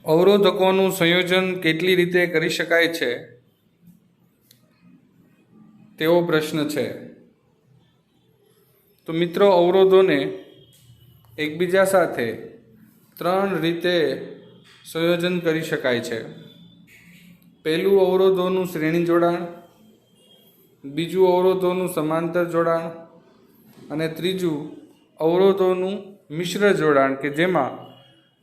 અવરોધકોનું સંયોજન કેટલી રીતે કરી શકાય છે તેવો પ્રશ્ન છે। તો મિત્રો, અવરોધોને એકબીજા સાથે 3 રીતે સંયોજન કરી શકાય છે। પહેલું અવરોધોનું શ્રેણી જોડાણ, બીજું અવરોધોનું સમાંતર જોડાણ અને ત્રીજું અવરોધોનું મિશ્ર જોડાણ કે જેમાં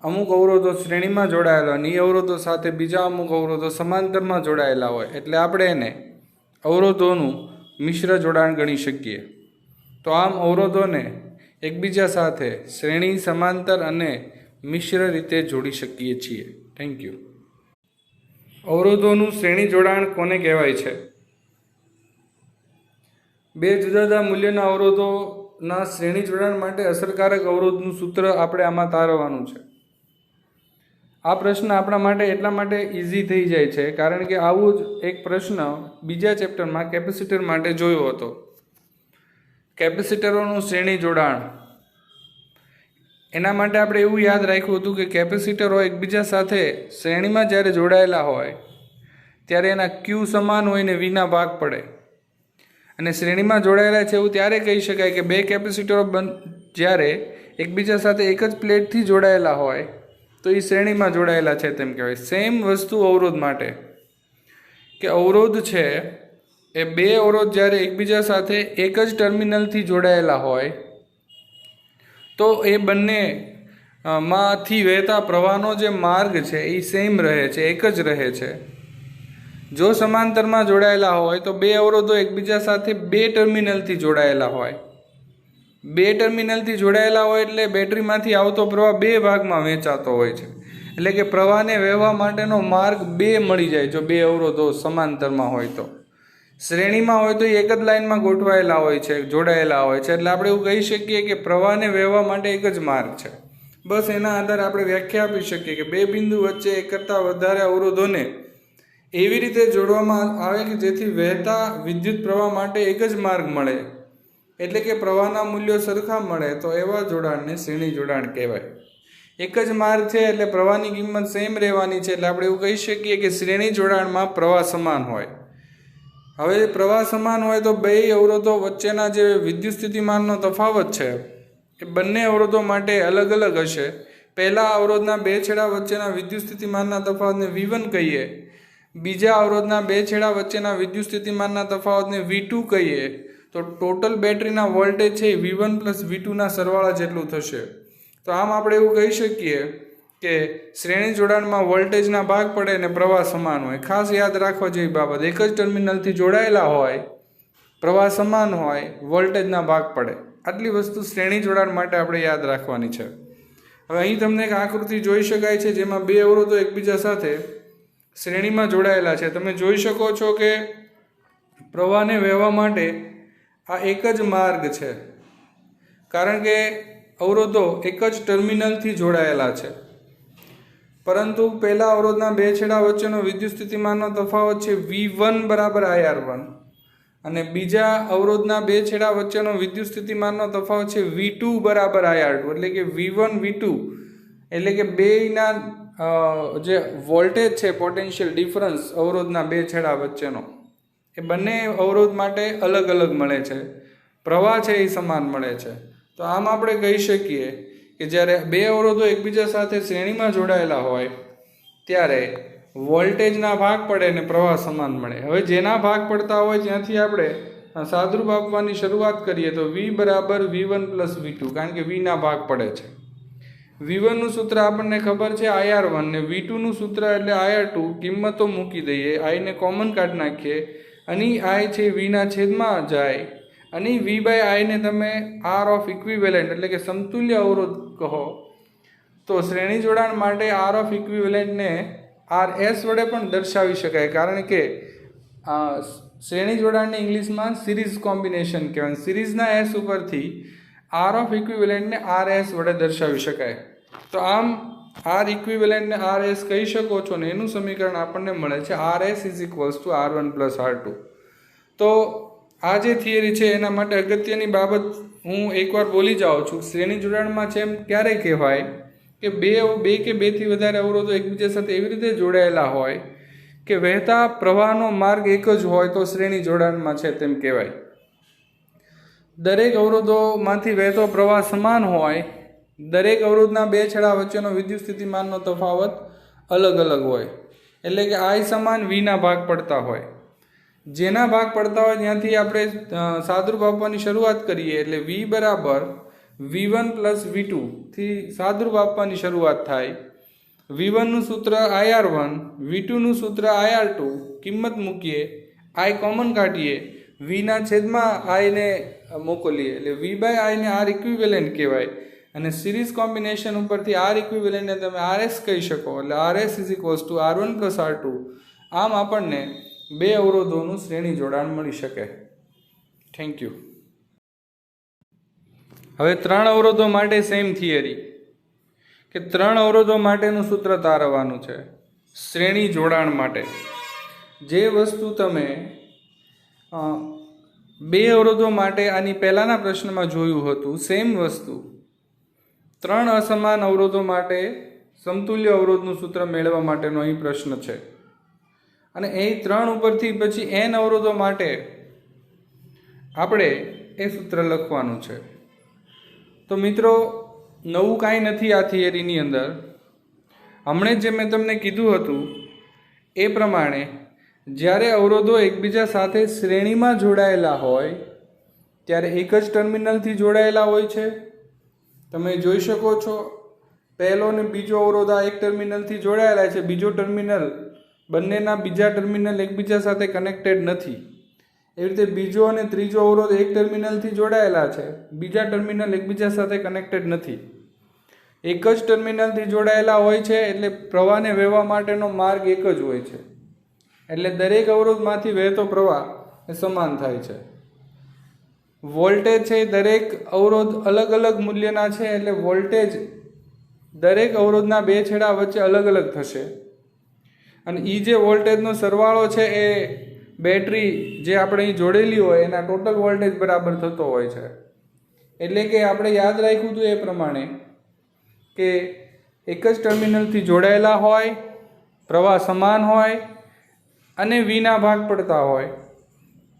અમુક અવરોધો શ્રેણીમાં જોડાયેલા અને એ અવરોધો સાથે બીજા અમુક અવરોધો સમાંતરમાં જોડાયેલા હોય, એટલે આપણે એને અવરોધોનું મિશ્ર જોડાણ ગણી શકીએ। તો આમ અવરોધોને એકબીજા સાથે શ્રેણી, સમાંતર અને મિશ્ર રીતે જોડી શકીએ છીએ। Thank you. અવરોધોનું શ્રેણી જોડાણ કોને કહેવાય છે? બે જુદા જુદા મૂલ્યના અવરોધોના શ્રેણી જોડાણ માટે અસરકારક અવરોધનું સૂત્ર આપણે આમાં તારવવાનું છે। આ પ્રશ્ન આપણા માટે એટલા માટે ઇઝી થઈ જાય છે કારણ કે આવું જ એક પ્રશ્ન બીજા ચેપ્ટરમાં કેપેસિટર માટે જોયો હતો। કેપેસિટરોનું શ્રેણી જોડાણ, એના માટે આપણે એવું યાદ રાખ્યું હતું કે કેપેસિટરો એકબીજા સાથે શ્રેણીમાં જ્યારે જોડાયેલા હોય ત્યારે એના ક્યુ સમાન હોય ને વીના ભાગ પડે, અને શ્રેણીમાં જોડાયેલા છે એવું ત્યારે કહી શકાય કે બે કેપેસિટરો જ્યારે એકબીજા સાથે એક જ પ્લેટથી જોડાયેલા હોય તો એ શ્રેણીમાં જોડાયેલા છે તેમ કહેવાય। સેમ વસ્તુ અવરોધ માટે, કે અવરોધ છે એ બે અવરોધ જ્યારે એકબીજા સાથે એક જ ટર્મિનલથી જોડાયેલા હોય તો એ બંને માંથી વહેતા પ્રવાહનો જે માર્ગ છે એ સેમ રહે છે, એક જ રહે છે। જો સમાંતરમાં જોડાયેલા હોય તો બે અવરોધો એકબીજા સાથે બે ટર્મિનલથી જોડાયેલા હોય, બે ટર્મિનલથી જોડાયેલા હોય એટલે બેટરીમાંથી આવતો પ્રવાહ બે ભાગમાં વહેંચાતો હોય છે, એટલે કે પ્રવાહને વહેવા માટેનો માર્ગ બે મળી જાય જો બે અવરોધો સમાંતરમાં હોય તો। શ્રેણીમાં હોય તો એક જ લાઇનમાં ગોઠવાયેલા હોય છે, જોડાયેલા હોય છે, એટલે આપણે એવું કહી શકીએ કે પ્રવાહને વહેવા માટે એક જ માર્ગ છે। બસ એના આધારે આપણે વ્યાખ્યા આપી શકીએ કે બે બિંદુ વચ્ચે એક કરતાં વધારે અવરોધોને એવી રીતે જોડવામાં આવે કે જેથી વહેતા વિદ્યુત પ્રવાહ માટે એક જ માર્ગ મળે, એટલે કે પ્રવાહના મૂલ્યો સરખા મળે, તો એવા જોડાણને શ્રેણી જોડાણ કહેવાય। એક જ માર્ગ છે એટલે પ્રવાહની કિંમત સેમ રહેવાની છે, એટલે આપણે એવું કહી શકીએ કે શ્રેણી જોડાણમાં પ્રવાહ સમાન હોય। હવે પ્રવાહ સમાન હોય તો બે અવરોધો વચ્ચેના જે વિદ્યુત સ્થિતિમાનનો તફાવત છે એ બંને અવરોધો માટે અલગ અલગ હશે। પહેલા અવરોધના બે છેડા વચ્ચેના વિદ્યુત સ્થિતિમાનના તફાવતને V1 કહીએ, બીજા અવરોધના બે છેડા વચ્ચેના વિદ્યુત સ્થિતિમાનના તફાવતને V2 કહીએ, તો ટોટલ બેટરીના વોલ્ટેજ છે V1 પ્લસ V2ના સરવાળા જેટલું થશે। તો આમ આપણે એવું કહી શકીએ કે શ્રેણી જોડાણમાં વોલ્ટેજના ભાગ પડે અને પ્રવાહ સમાન હોય। ખાસ યાદ રાખવા જેવી બાબત, એક જ ટર્મિનલથી જોડાયેલા હોય, પ્રવાહ સમાન હોય, વોલ્ટેજના ભાગ પડે, આટલી વસ્તુ શ્રેણી જોડાણ માટે આપણે યાદ રાખવાની છે। હવે અહીં તમને એક આકૃતિ જોઈ શકાય છે જેમાં બે અવરોધો એકબીજા સાથે શ્રેણીમાં જોડાયેલા છે। તમે જોઈ શકો છો કે પ્રવાહને વહેવા માટે આ એક જ માર્ગ છે, કારણ કે અવરોધો એક જ ટર્મિનલથી જોડાયેલા છે, પરંતુ પહેલા અવરોધના બે છેડા વચ્ચેનો વિદ્યુત સ્થિતિમાનનો તફાવત છે V1 બરાબર IR1 અને બીજા અવરોધના બે છેડા વચ્ચેનો વિદ્યુત સ્થિતિમાનનો તફાવત છે V2 બરાબર IR2, એટલે કે V1 V2 એટલે કે બેના જે વોલ્ટેજ છે, પોટેન્શિયલ ડિફરન્સ અવરોધના બે છેડા વચ્ચેનો, એ બંને અવરોધ માટે અલગ અલગ મળે છે, પ્રવાહ છે એ સમાન મળે છે। તો આમ આપણે કહી શકીએ કે જ્યારે બે અવરોધો એકબીજા સાથે શ્રેણીમાં જોડાયેલા હોય ત્યારે વોલ્ટેજના ભાગ પડે અને પ્રવાહ સમાન મળે। હવે જેના ભાગ પડતા હોય ત્યાંથી આપણે સાદરૂપ આપવાની શરૂઆત કરીએ તો V બરાબર V1 પ્લસ V2, કારણ કે Vના ભાગ પડે છે। V1નું સૂત્ર આપણને ખબર છે IR1 ને V2નું સૂત્ર એટલે IR2, કિંમતો મૂકી દઈએ, I ને કોમન કાઢી નાખીએ, અને I છે Vના છેદમાં જાય, અને V બાય I ને તમે R ઓફ ઇક્વિવેલન્ટ એટલે કે સમતુલ્ય અવરોધ કહો, તો શ્રેણી જોડાણ માટે R ઓફ ઇક્વિવેલન્ટને RS વડે પણ દર્શાવી શકાય, કારણ કે શ્રેણી જોડાણને ઇંગ્લિશમાં સિરીઝ કોમ્બિનેશન કહેવાય। સિરીઝના S ઉપરથી R ઓફ ઇક્વિવેલન્ટને RS વડે દર્શાવી શકાય। તો આમ R ઇક્વિવેલન્ટને RS કહી શકો છો ને એનું સમીકરણ આપણને મળે છે RS is equals to R1 plus R2। તો આ જે થિયરી છે એના માટે અગત્યની બાબત હું એકવાર બોલી જાઉં છું। શ્રેણી જોડાણમાં છે એમ ક્યારે કહેવાય કે બે કે બેથી વધારે અવરોધો એકબીજા સાથે એવી રીતે જોડાયેલા હોય કે વહેતા પ્રવાહનો માર્ગ એક જ હોય તો શ્રેણી જોડાણમાં છે તેમ કહેવાય. દરેક અવરોધોમાંથી વહેતો પ્રવાહ સમાન હોય, દરેક અવરોધના બે છેડા વચ્ચેનો વિદ્યુત સ્થિતિમાનનો તફાવત અલગ અલગ હોય. એટલે કે I સમાન Vના ભાગ પડતા હોય. જેના ભાગ પડતા હોય ત્યાંથી આપણે સાદુરૂપ આપવાની શરૂઆત કરીએ. એટલે V બરાબર V1 પ્લસ V2 થી સાદુરૂપ આપવાની શરૂઆત થાય. V1નું સૂત્ર IR1, V2નું સૂત્ર IR2, કિંમત મૂકીએ, I કોમન કાઢીએ, Vના છેદમાં I ને મોકલીએ એટલે V બાય I ને R ઇક્વિવેલન્ટ કહેવાય. અને સિરીઝ કોમ્બિનેશન ઉપરથી R ઇક્વિવેલન્ટને તમે RS કહી શકો. એટલે RS is equals to R1 plus R2. આમ આપણને બે અવરોધોનું શ્રેણી જોડાણ મળી શકે. Thank you. હવે 3 અવરોધો માટે સેમ થિયરી કે 3 અવરોધો માટેનું સૂત્ર તારવવાનું છે શ્રેણી જોડાણ માટે. જે વસ્તુ તમે બે અવરોધો માટે આની પહેલાના પ્રશ્નમાં જોયું હતું, સેમ વસ્તુ 3 અસમાન અવરોધો માટે સમતુલ્ય અવરોધનું સૂત્ર મેળવવા માટેનો અહીં પ્રશ્ન છે. અને એ 3 ઉપરથી પછી n અવરોધો માટે આપણે એ સૂત્ર લખવાનું છે. તો મિત્રો, નવું કાંઈ નથી આ થિયરીની અંદર. હમણાં જે મેં તમને કીધું હતું એ પ્રમાણે જ્યારે અવરોધો એકબીજા સાથે શ્રેણીમાં જોડાયેલા હોય ત્યારે એક જ ટર્મિનલથી જોડાયેલા હોય છે. તમે જોઈ શકો છો, પહેલો અને બીજો અવરોધ આ એક ટર્મિનલથી જોડાયેલા છે, બીજો ટર્મિનલ બંનેના બીજા ટર્મિનલ એકબીજા સાથે કનેક્ટેડ નથી. એવી રીતે બીજો અને ત્રીજો અવરોધ એક ટર્મિનલથી જોડાયેલા છે, બીજા ટર્મિનલ એકબીજા સાથે કનેક્ટેડ નથી. એક જ ટર્મિનલથી જોડાયેલા હોય છે એટલે પ્રવાહને વહેવા માટેનો માર્ગ એક જ હોય છે. એટલે દરેક અવરોધમાંથી વહેતો પ્રવાહ એ સમાન થાય છે. વોલ્ટેજ છે, દરેક અવરોધ અલગ અલગ મૂલ્યના છે એટલે વોલ્ટેજ દરેક અવરોધના બે છેડા વચ્ચે અલગ અલગ થશે. અને એ જે વોલ્ટેજનો સરવાળો છે એ બેટરી જે આપણે અહીં જોડેલી હોય એના ટોટલ વોલ્ટેજ બરાબર થતો હોય છે. એટલે કે આપણે યાદ રાખ્યું હતું એ પ્રમાણે કે એક જ ટર્મિનલથી જોડાયેલા હોય, પ્રવાહ સમાન હોય અને Vના ભાગ પડતા હોય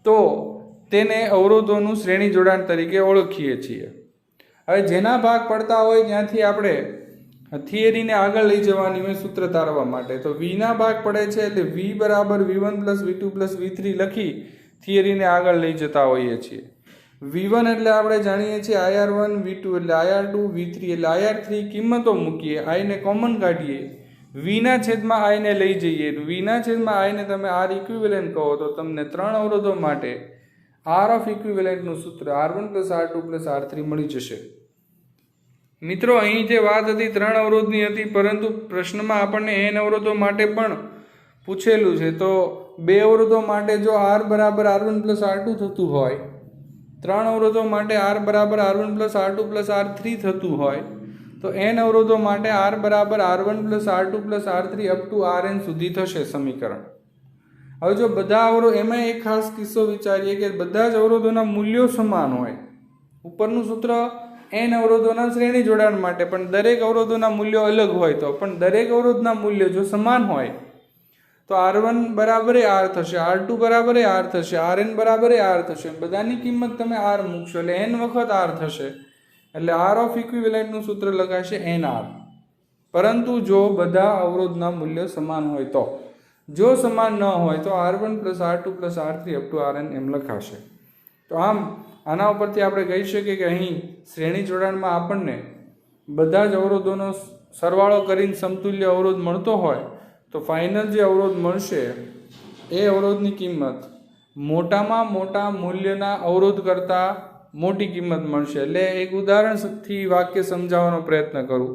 તો તેને અવરોધોનું શ્રેણી જોડાણ તરીકે ઓળખીએ છીએ. હવે જેના ભાગ પડતા હોય ત્યાંથી આપણે થિયરીને આગળ લઈ જવાની હોય સૂત્ર તારવા માટે. તો Vના ભાગ પડે છે એટલે V બરાબર V1 plus V2 plus V3 લખી થિયરીને આગળ લઈ જતા હોઈએ છીએ. V1 એટલે આપણે જાણીએ છીએ IR1, V2 એટલે IR2, V3 એટલે IR3. કિંમતો મૂકીએ, I ને કોમન કાઢીએ, Vના છેદમાં I ને લઈ જઈએ. Vના છેદમાં I ને તમે R ઇક્વિવેલન્ટ કહો તો તમને 3 અવરોધો માટે R ઓફ ઇક્વિવેલન્ટનું સૂત્ર R1 plus R2 plus R3 મળી જશે. મિત્રો, અહીં જે વાત હતી 3 અવરોધની હતી, પરંતુ પ્રશ્નમાં આપણને n અવરોધો માટે પણ પૂછેલું છે. તો 2 અવરોધો માટે જો R બરાબર R1 પ્લસ R2 થતું હોય, 3 અવરોધો માટે R બરાબર R1 plus R2 plus R3 થતું હોય, તો n અવરોધો માટે R બરાબર R1 plus R2 plus R3 up to Rn સુધી થશે સમીકરણ. હવે જો બધા અવરોધ, એમાં એક ખાસ કિસ્સો વિચારીએ કે બધા જ અવરોધોના મૂલ્યો સમાન હોય. ઉપરનું સૂત્ર n અવરોધોના શ્રેણી જોડાણ માટે, પણ દરેક અવરોધોના મૂલ્યો અલગ હોય તો પણ દરેક અવરોધના મૂલ્યો જો સમાન હોય તો R1 બરાબર R થશે, R2 બરાબર R થશે, Rn બરાબર R થશે. બધાની કિંમત તમે R મૂકશો એટલે n વખત R થશે. એટલે R ઓફ ઇક્વિવેલન્ટનું સૂત્ર લગાશે NR. પરંતુ જો બધા અવરોધના મૂલ્યો સમાન હોય તો, જો સમાન ન હોય તો R1 plus R2 plus R3 up to Rn એમ લખાશે. તો આમ આના ઉપરથી આપણે કહી શકીએ કે અહીં શ્રેણી જોડાણમાં આપણને બધા જ અવરોધોનો સરવાળો કરીને સમતુલ્ય અવરોધ મળતો હોય તો ફાઇનલ જે અવરોધ મળશે એ અવરોધની કિંમત મોટામાં મોટા મૂલ્યના અવરોધ કરતાં મોટી કિંમત મળશે. એટલે એક ઉદાહરણથી વાક્ય સમજાવવાનો પ્રયત્ન કરું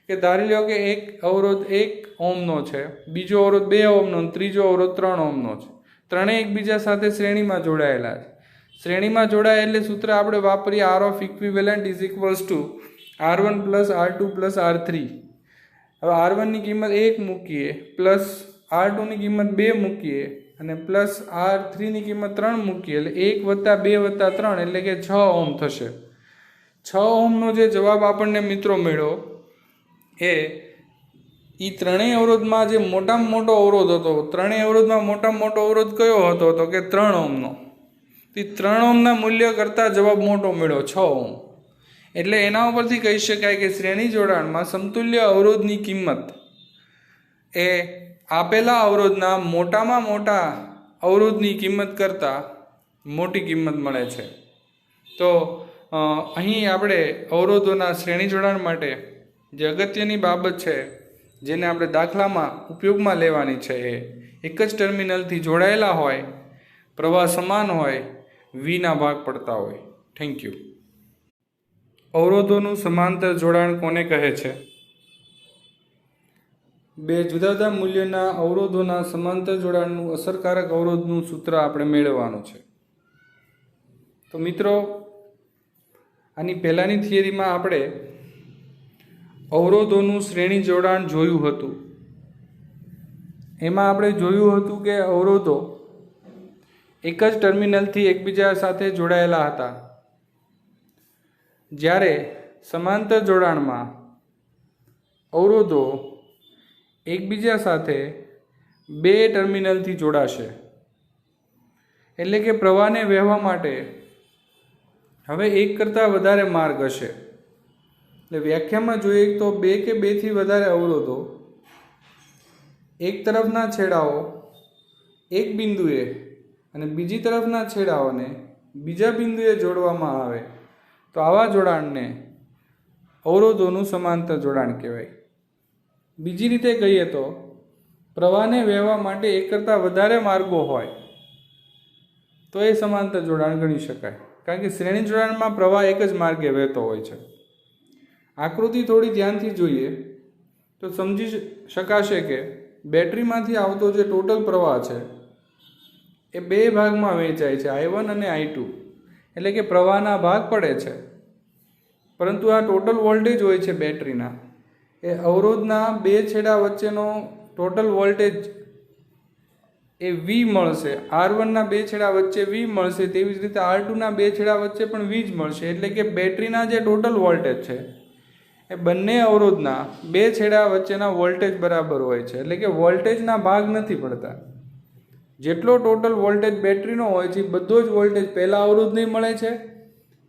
કે ધારી લો કે એક અવરોધ 1 ઓહમનો છે, બીજો અવરોધ 2 ઓહમનો, ત્રીજો અવરોધ 3 ઓહમનો છે. ત્રણેય એકબીજા સાથે શ્રેણીમાં જોડાયેલા છે. શ્રેણીમાં જોડાય એટલે સૂત્ર આપણે વાપરીએ R of equivalent is equals to R1 plus R2 plus R3. હવે R1ની કિંમત 1 મૂકીએ, પ્લસ R2ની કિંમત 2 મૂકીએ અને પ્લસ R3ની કિંમત 3 મૂકીએ એટલે 1 વત્તા 2 વત્તા 3 એટલે કે 6 ઓહમ થશે. 6 ઓહમનો જે જવાબ આપણને મિત્રો મળ્યો એ ત્રણેય અવરોધમાં જે મોટામાં મોટો અવરોધ હતો, ત્રણેય અવરોધમાં મોટામાં મોટો અવરોધ કયો હતો તો કે 3 ઓહમનો. તે 3 ઓહમના મૂલ્ય કરતાં જવાબ મોટો મળ્યો, 6 ઓહમ. એટલે એના ઉપરથી કહી શકાય કે શ્રેણી જોડાણમાં સમતુલ્ય અવરોધની કિંમત એ આપેલા અવરોધના મોટામાં મોટા અવરોધની કિંમત કરતાં મોટી કિંમત મળે છે. તો અહીં આપણે અવરોધોના શ્રેણી જોડાણ માટે જે અગત્યની બાબત છે, જેને આપણે દાખલામાં ઉપયોગમાં લેવાની છે, એ એક જ ટર્મિનલથી જોડાયેલા હોય, પ્રવાહ સમાન હોય, વીના ભાગ પડતા હોય. Thank you. અવરોધોનું સમાંતર જોડાણ કોને કહે છે? બે જુદા જુદા મૂલ્યના અવરોધોના સમાંતર જોડાણનું અસરકારક અવરોધનું સૂત્ર આપણે મેળવવાનું છે. તો મિત્રો, આની પહેલાંની થિયરીમાં આપણે અવરોધોનું શ્રેણી જોડાણ જોયું હતું. એમાં આપણે જોયું હતું કે અવરોધો એક જ ટર્મિનલથી એકબીજા સાથે જોડાયેલા હતા, જ્યારે સમાંતર જોડાણમાં અવરોધો એકબીજા સાથે 2 ટર્મિનલથી જોડાશે. એટલે કે પ્રવાહને વહેવા માટે હવે એક કરતાં વધારે માર્ગ હશે. એટલે વ્યાખ્યામાં જોઈએ તો 2 કે 2 થી વધારે અવરોધો એક તરફના છેડાઓ એક બિંદુએ અને બીજી તરફના છેડાઓને બીજા બિંદુએ જોડવામાં આવે તો આવા જોડાણને અવરોધોનું સમાંતર જોડાણ કહેવાય. બીજી રીતે કહીએ તો પ્રવાહને વહેવા માટે એક કરતાં વધારે માર્ગો હોય તો એ સમાંતર જોડાણ ગણી શકાય, કારણ કે શ્રેણી જોડાણમાં પ્રવાહ એક જ માર્ગે વહેતો હોય છે. આકૃતિ થોડી ધ્યાનથી જોઈએ તો સમજી શકાશે કે બેટરીમાંથી આવતો જે ટોટલ પ્રવાહ છે એ 2 ભાગમાં વહેંચાય છે, I1 અને I2. એટલે કે પ્રવાહના ભાગ પડે છે, પરંતુ આ ટોટલ વોલ્ટેજ હોય છે બેટરીના, એ અવરોધના 2 છેડા વચ્ચેનો ટોટલ વોલ્ટેજ એ V મળશે. R1ના 2 છેડા વચ્ચે V મળશે, તેવી જ રીતે R2ના 2 છેડા વચ્ચે પણ V જ મળશે. એટલે કે બેટરીના જે ટોટલ વોલ્ટેજ છે એ બંને અવરોધના 2 છેડા વચ્ચેના વોલ્ટેજ બરાબર હોય છે. એટલે કે વોલ્ટેજના ભાગ નથી પડતા. જેટલો ટોટલ વોલ્ટેજ બેટરીનો હોય છે બધો જ વોલ્ટેજ પહેલા અવરોધને મળે છે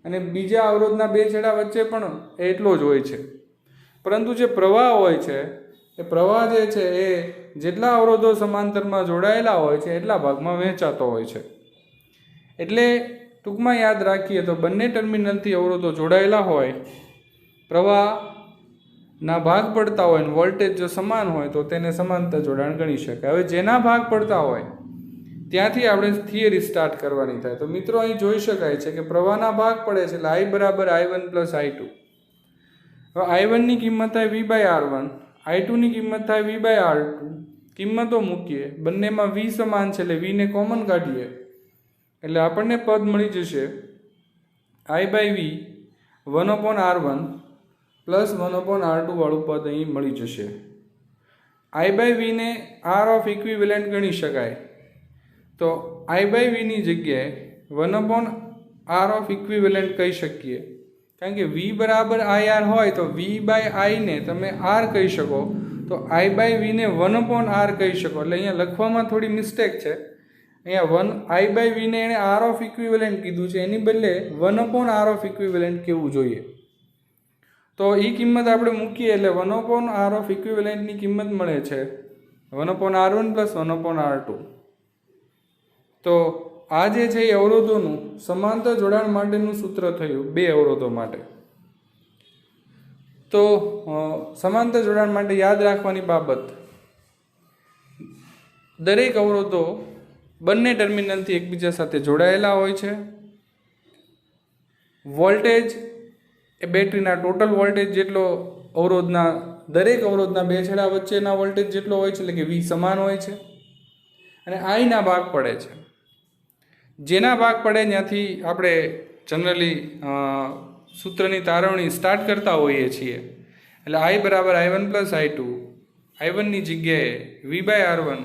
અને બીજા અવરોધના 2 છેડા વચ્ચે પણ એટલો જ હોય છે. પરંતુ જે પ્રવાહ હોય છે એ પ્રવાહ જે છે એ જેટલા અવરોધો સમાંતરમાં જોડાયેલા હોય છે એટલા ભાગમાં વહેંચાતો હોય છે. એટલે ટૂંકમાં યાદ રાખીએ તો બંને ટર્મિનલથી અવરોધો જોડાયેલા હોય, પ્રવાહના ભાગ પડતા હોય અને વોલ્ટેજ જો સમાન હોય તો તેને સમાંતર જોડાણ ગણી શકાય. હવે જેના ભાગ પડતા હોય ત્યાંથી આપણે થિયરી સ્ટાર્ટ કરવાની થાય. તો મિત્રો, અહીં જોઈ શકાય છે કે પ્રવાહના ભાગ પડે છે એટલે I બરાબર I1 પ્લસ I2. હવે I1ની કિંમત થાય V/R1, I2ની કિંમત થાય V/R2. કિંમતો મૂકીએ, બંનેમાં V સમાન છે એટલે Vને કોમન કાઢીએ એટલે આપણને પદ મળી જશે I/V 1/R1 પ્લસ 1/R2 વાળું પદ અહીં મળી જશે. I/Vને R ઓફ ઇક્વિવેલન્ટ ગણી શકાય. તો I/Vની જગ્યાએ 1/R ઓફ ઇક્વિવેલન્ટ કહી શકીએ, કારણ કે V બરાબર IR હોય તો V/I ને તમે R કહી શકો, તો I/Vને 1/R કહી શકો. એટલે અહીંયા લખવામાં થોડી મિસ્ટેક છે. અહીંયા I/Vને એણે R ઓફ ઇક્વિવેલન્ટ કીધું છે, એની બદલે 1/R ઓફ ઇક્વિવેલન્ટ કહેવું જોઈએ. તો એ કિંમત આપણે મૂકીએ એટલે 1/R ઓફ ઇક્વિવેલન્ટની કિંમત મળે છે 1/R1 પ્લસ 1/R2. તો આ જે છે એ અવરોધોનું સમાંતર જોડાણ માટેનું સૂત્ર થયું 2 અવરોધો માટે. તો સમાંતર જોડાણ માટે યાદ રાખવાની બાબત, દરેક અવરોધો બંને ટર્મિનલથી એકબીજા સાથે જોડાયેલા હોય છે. વોલ્ટેજ એ બેટરીના ટોટલ વોલ્ટેજ જેટલો અવરોધના દરેક અવરોધના 2 છેડા વચ્ચેના વોલ્ટેજ જેટલો હોય છે, એટલે કે V સમાન હોય છે. અને I ના ભાગ પડે છે. જેના ભાગ પડે ત્યાંથી આપણે જનરલી સૂત્રની તારવણી સ્ટાર્ટ કરતા હોઈએ છીએ. એટલે I બરાબર I1 પ્લસ I2, I1ની જગ્યાએ V/R1,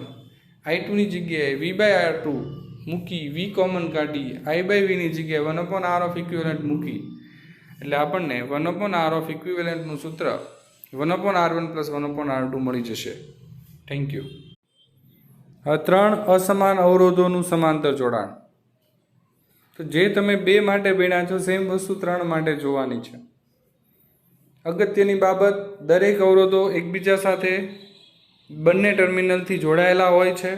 I2ની જગ્યાએ V/R2 મૂકી, V કોમન કાઢી, I/Vની જગ્યાએ 1/R ઓફ ઇક્વિવેલન્ટ મૂકી એટલે આપણને 1/R ઓફ ઇક્વિવેલન્ટનું સૂત્ર 1/R1 + 1/R2 મળી જશે. Thank you. હવે 3 અસમાન અવરોધોનું સમાંતર જોડાણ. તો જે તમે 2 માટે ભણ્યા છો સેમ વસ્તુ 3 માટે જોવાની છે. અગત્યની બાબત, દરેક અવરોધો એકબીજા સાથે બંને ટર્મિનલથી જોડાયેલા હોય છે.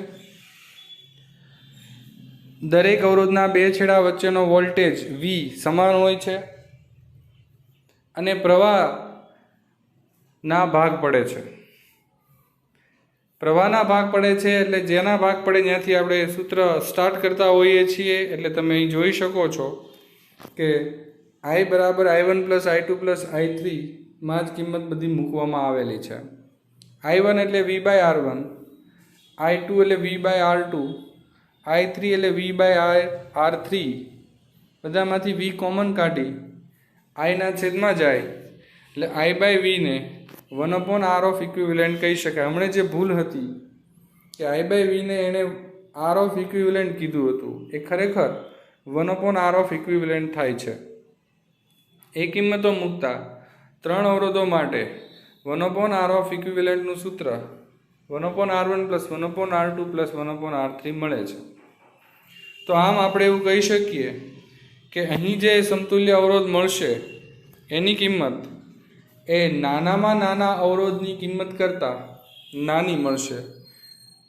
દરેક અવરોધના 2 છેડા વચ્ચેનો વોલ્ટેજ V સમાન હોય છે અને પ્રવાહના ભાગ પડે છે. પ્રવાહના ભાગ પડે છે એટલે જેના ભાગ પડે ત્યાંથી આપણે સૂત્ર સ્ટાર્ટ કરતા હોઈએ છીએ. એટલે તમે અહીં જોઈ શકો છો કે I = I1 + I2 + I3 માં જ કિંમત બધી મૂકવામાં આવેલી છે. I1 એટલે V/R1, I2 એટલે V/R2, I3 એટલે V/R3. બધામાંથી V કોમન કાઢી I ના છેદમાં જાય એટલે I/V ને 1/R ઓફ ઇક્વિવેલન્ટ કહી શકાય. હમણાં જે ભૂલ હતી કે I/V ને એણે R ઓફ ઇક્વિવેલન્ટ કીધું હતું, એ ખરેખર 1/R ઓફ ઇક્વિવેલન્ટ થાય છે. એ કિંમતો મૂકતા 3 અવરોધો માટે 1/R ઓફ ઇક્વિવેલન્ટનું સૂત્ર 1/R1 + 1/R2 + 1/R3 મળે છે. તો આમ આપણે એવું કહી શકીએ કે અહીં જે સમતુલ્ય અવરોધ મળશે એની કિંમત એ નાનામાં નાના અવરોધની કિંમત કરતાં નાની મળશે.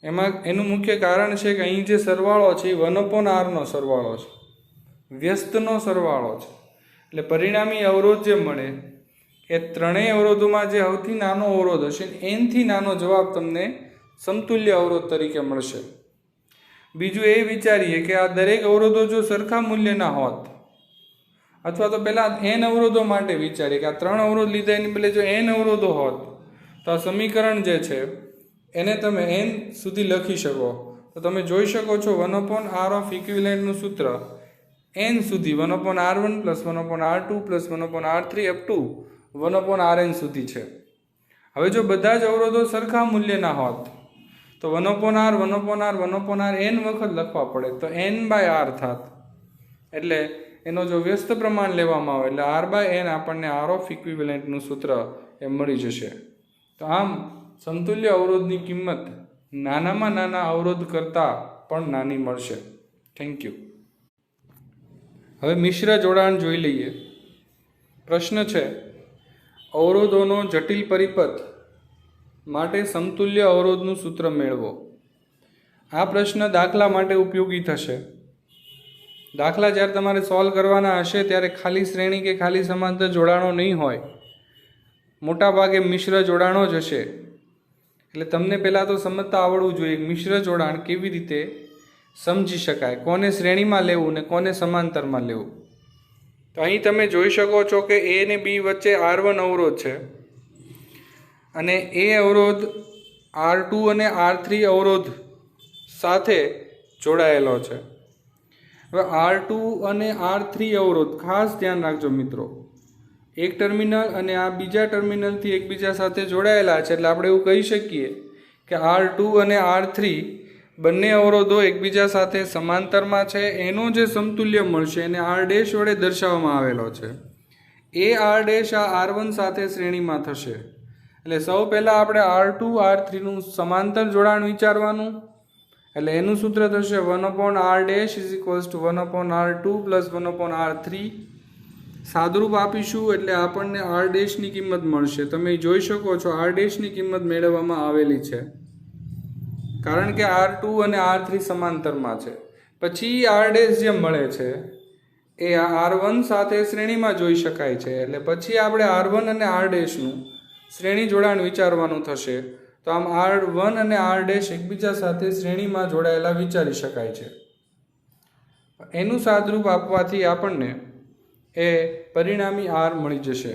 એમાં એનું મુખ્ય કારણ છે કે અહીં જે સરવાળો છે એ 1/Rનો સરવાળો છે, વ્યસ્તનો સરવાળો છે. એટલે પરિણામી અવરોધ જે મળે એ ત્રણેય અવરોધોમાં જે સૌથી નાનો અવરોધ હશે એનથી નાનો જવાબ તમને સમતુલ્ય અવરોધ તરીકે મળશે. બીજું એ વિચારીએ કે આ દરેક અવરોધો જો સરખા મૂલ્યના હોત, અથવા તો પહેલાં n અવરોધો માટે વિચારીએ કે આ 3 અવરોધ લીધા એની બદલે જો n અવરોધો હોત તો આ સમીકરણ જે છે એને તમે n સુધી લખી શકો. તો તમે જોઈ શકો છો 1/R ઓફ ઇક્વિવેલન્ટનું સૂત્ર n સુધી 1/R1 + 1/R2 + 1/R3 up to 1/Rn સુધી છે. હવે જો બધા જ અવરોધો સરખા મૂલ્યના હોત તો 1/R 1/R 1/R n વખત લખવા પડે તો n/R થાત. એટલે એનો જો વ્યસ્ત પ્રમાણ લેવામાં આવે એટલે R/n આપણને R ઓફ ઇક્વિવેલન્ટનું સૂત્ર એ મળી જશે. તો આમ સમતુલ્ય અવરોધની કિંમત નાનામાં નાના અવરોધ કરતાં પણ નાની મળશે. Thank you. હવે મિશ્ર જોડાણ જોઈ લઈએ. પ્રશ્ન છે, અવરોધોનો જટિલ પરિપથ માટે સમતુલ્ય અવરોધનું સૂત્ર મેળવો. આ પ્રશ્ન દાખલા માટે ઉપયોગી થશે. દાખલા જ્યારે તમારે સોલ્વ કરવાના હશે ત્યારે ખાલી શ્રેણી કે ખાલી સમાંતર જોડાણો નહીં હોય, મોટા ભાગે મિશ્ર જોડાણો જ હશે. એટલે તમને પહેલાં તો સમજતા આવડવું જોઈએ મિશ્ર જોડાણ કેવી રીતે સમજી શકાય, કોને શ્રેણીમાં લેવું ને કોને સમાંતરમાં લેવું. તો અહીં તમે જોઈ શકો છો કે A અને B વચ્ચે R1 અવરોધ છે અને એ અવરોધ R2 અને R3 અવરોધ સાથે જોડાયેલો છે. હવે R2 અને R3 અવરોધ ખાસ ધ્યાન રાખજો મિત્રો, એક ટર્મિનલ અને આ બીજા ટર્મિનલથી એકબીજા સાથે જોડાયેલા છે. એટલે આપણે એવું કહી શકીએ કે R2 અને R3 બંને અવરોધો એકબીજા સાથે સમાંતરમાં છે. એનો જે સમતુલ્ય મળશે એને R' વડે દર્શાવવામાં આવેલો છે. એ R' આ R1 સાથે શ્રેણીમાં થશે. એટલે સૌ પહેલાં આપણે R2 R3નું સમાંતર જોડાણ વિચારવાનું. એટલે એનું સૂત્ર થશે 1/R' = 1/R2 + 1/R3. સાદુરૂપ આપીશું એટલે આપણને R' ની કિંમત મળશે. તમે જોઈ શકો છો R' ની કિંમત મેળવવામાં આવેલી છે કારણ કે R2 અને R3 સમાંતરમાં છે. પછી R' જે મળે છે એ R1 સાથે શ્રેણીમાં જોઈ શકાય છે. એટલે પછી આપણે R1 અને R' શ્રેણી જોડાણ વિચારવાનું થશે. તો આમ R1 અને R' એકબીજા સાથે શ્રેણીમાં જોડાયેલા વિચારી શકાય છે. એનું સાદુરૂપ આપવાથી આપણને એ પરિણામી R મળી જશે.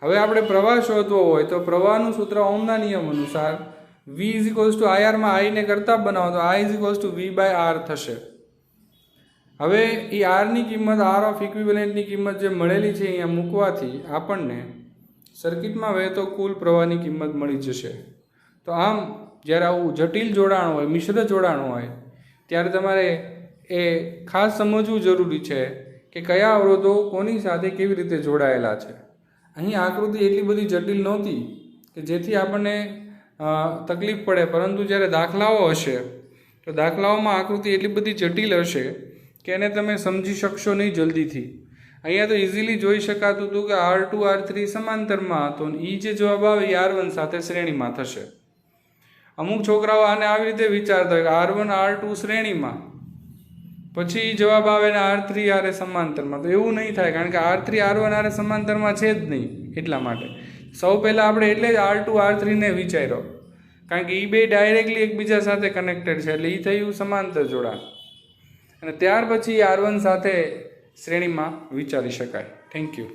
હવે આપણે પ્રવાહ શોધવો હોય તો પ્રવાહનું સૂત્ર ઓહમના નિયમ અનુસાર V = IR માં I ને કરતા બનાવો તો I = V/R થશે. હવે એ R ની કિંમત R ઓફ ઇક્વિવેલન્ટની કિંમત જે મળેલી છે અહીંયા મૂકવાથી આપણને સર્કિટમાં વહેતો કુલ પ્રવાહની કિંમત મળી જશે. તો આમ જ્યારે આવું જટિલ જોડાણ હોય, મિશ્ર જોડાણ હોય ત્યારે તમારે એ ખાસ સમજવું જરૂરી છે કે કયા અવરોધો કોની સાથે કેવી રીતે જોડાયેલા છે. અહીં આકૃતિ એટલી બધી જટિલ નહોતી કે જેથી આપણને તકલીફ પડે, પરંતુ જ્યારે દાખલાઓ હશે તો દાખલાઓમાં આકૃતિ એટલી બધી જટિલ હશે કે એને તમે સમજી શકશો નહીં જલ્દીથી. અહીંયા તો ઇઝીલી જોઈ શકાતું હતું કે R2 R3 સમાંતરમાં હતો અને એ જે જવાબ આવે એ R1 સાથે શ્રેણીમાં થશે. અમુક છોકરાઓ આને આવી રીતે વિચારતા હોય કે R1 R2 શ્રેણીમાં, પછી જવાબ આવે ને R3 R સમાંતરમાં. તો એવું નહીં થાય, કારણ કે R3 R1 R સમાંતરમાં છે જ નહીં. એટલા માટે સૌ પહેલાં આપણે એટલે જ R2 R3 ને વિચાર્યો, કારણ કે એ બે ડાયરેક્ટલી એકબીજા સાથે કનેક્ટેડ છે, એટલે એ થયું સમાંતર જોડાણ. અને ત્યાર પછી R1 સાથે શ્રેણીમાં વિચારી શકાય. Thank you.